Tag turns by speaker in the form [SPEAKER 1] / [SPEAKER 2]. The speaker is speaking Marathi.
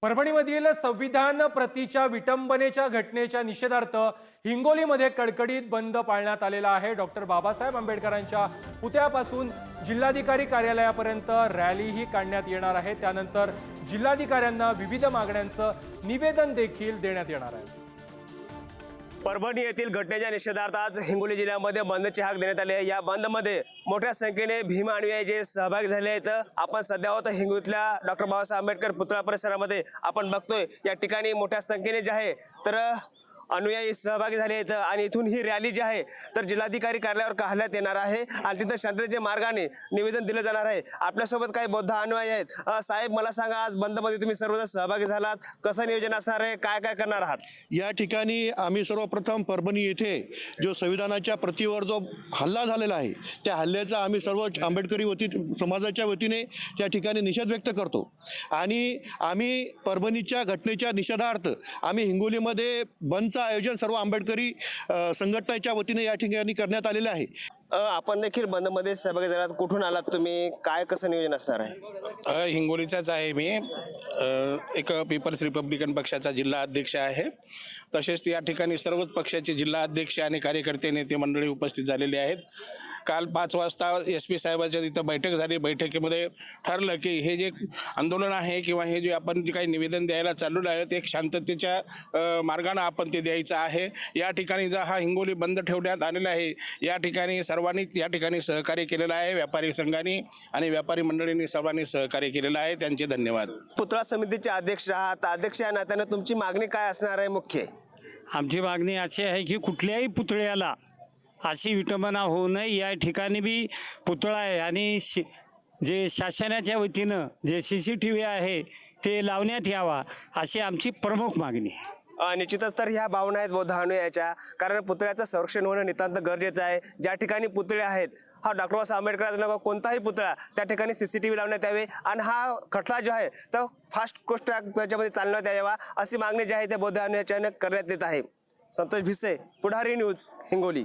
[SPEAKER 1] परभणीमधील संविधान प्रतीच्या विटंबनेच्या घटनेच्या निषेधार्थ हिंगोलीमध्ये कडकडीत बंद पाळण्यात आलेला आहे। डॉक्टर बाबासाहेब आंबेडकरांच्या पुतळ्यापासून जिल्हाधिकारी कार्यालयापर्यंत रॅलीही काढण्यात येणार आहे। त्यानंतर जिल्हाधिकाऱ्यांना विविध मागण्यांचं निवेदन देखील देण्यात येणार आहे।
[SPEAKER 2] परभणी येथील घटनेच्या निषेधार्थ आज हिंगोली जिल्ह्यामध्ये बंदची हाक देण्यात आली आहे। या बंदमध्ये मोठ्या संख्येने भीम अनुयायी जे सहभागी झाले आहेत। आपण सध्या आहोत हिंगोलीतल्या डॉक्टर बाबासाहेब आंबेडकर पुतळा परिसरामध्ये। आपण बघतोय या ठिकाणी मोठ्या संख्येने जे आहे तर अनुयायी सहभागी झाले आहेत आणि इथून ही रॅली जी आहे तर जिल्हाधिकारी कार्यालयावर काढण्यात येणार आहे आणि तिथं शांततेच्या मार्गाने निवेदन दिलं जाणार आहे। आपल्यासोबत काही बौद्ध अनुयायी आहेत। साहेब, मला सांगा, आज बंदमध्ये तुम्ही सर्वजण सहभागी झालात, कसं नियोजन असणार आहे, काय काय करणार आहात?
[SPEAKER 3] या ठिकाणी आम्ही सर्वप्रथम परभणी येथे जो संविधानाच्या प्रतीवर जो हल्ला झालेला आहे त्या हल्ल्याचा आम्ही सर्व आंबेडकरी समाजाच्या वतीने त्या ठिकाणी निषेध व्यक्त करतो आणि आम्ही परभणीच्या घटनेच्या निषेधार्थ आम्ही हिंगोलीमध्ये बंदचं आयोजन सर्व आंबेडकरी संघटनेच्या वतीने या ठिकाणी करण्यात आलेले आहे।
[SPEAKER 2] आपण देखील बंदमध्ये सहभागी झालात, कुठून आलात तुम्ही, काय कसं नियोजन असणार आहे?
[SPEAKER 4] हिंगोलीचाच आहे मी। एक पीपल्स रिपब्लिकन पक्षाचा जिल्हा अध्यक्ष आहे। तसेच या ठिकाणी सर्वच पक्षाचे जिल्हा अध्यक्ष आणि कार्यकर्ते नेते मंडळी उपस्थित झालेले आहेत। काल 5 वाजता SP साहेबांच्या तिथं बैठक झाली। बैठकीमध्ये ठरलं की हे जे आंदोलन आहे किंवा हे जे आपण जे काही निवेदन द्यायला चाललेलं आहे ते एक शांततेच्या मार्गाने आपण ते द्यायचं आहे। या ठिकाणी हा हिंगोली बंद ठेवण्यात आलेला आहे। या ठिकाणी सर्वांनीच या ठिकाणी सहकार्य केलेलं आहे। व्यापारी संघाने आणि व्यापारी मंडळींनी सर्वांनी सहकार्य केलेलं आहे, त्यांचे धन्यवाद।
[SPEAKER 2] पुतळा समितीचे अध्यक्ष आहात, अध्यक्ष या नात्याने तुमची मागणी काय असणार आहे? मुख्य
[SPEAKER 5] आमची मागणी अशी आहे की कुठल्याही पुतळ्याला अशी विटंबना होऊ नये। या ठिकाणी बी पुतळा आहे आणि जे शासनाच्या वतीनं जे CCTV आहे ते लावण्यात यावा अशी आमची प्रमुख मागणी आहे।
[SPEAKER 2] निश्चितच तर ह्या भावना आहेत बौद्ध अनुयायाच्या, कारण पुतळ्याचं संरक्षण होणं नितांत गरजेचं आहे। ज्या ठिकाणी पुतळे आहेत, हा डॉक्टर बाबासाहेब आंबेडकरांचा कोणताही पुतळा त्या ठिकाणी CCTV लावण्यात यावे आणि हा खटला जो आहे तो फास्ट गोष्ट याच्यामध्ये चालण्यात यावा अशी मागणी जी आहे त्या बौद्ध अनुयायाच्या करण्यात येत आहे। संतोष भिसे, पुढारी न्यूज, हिंगोली।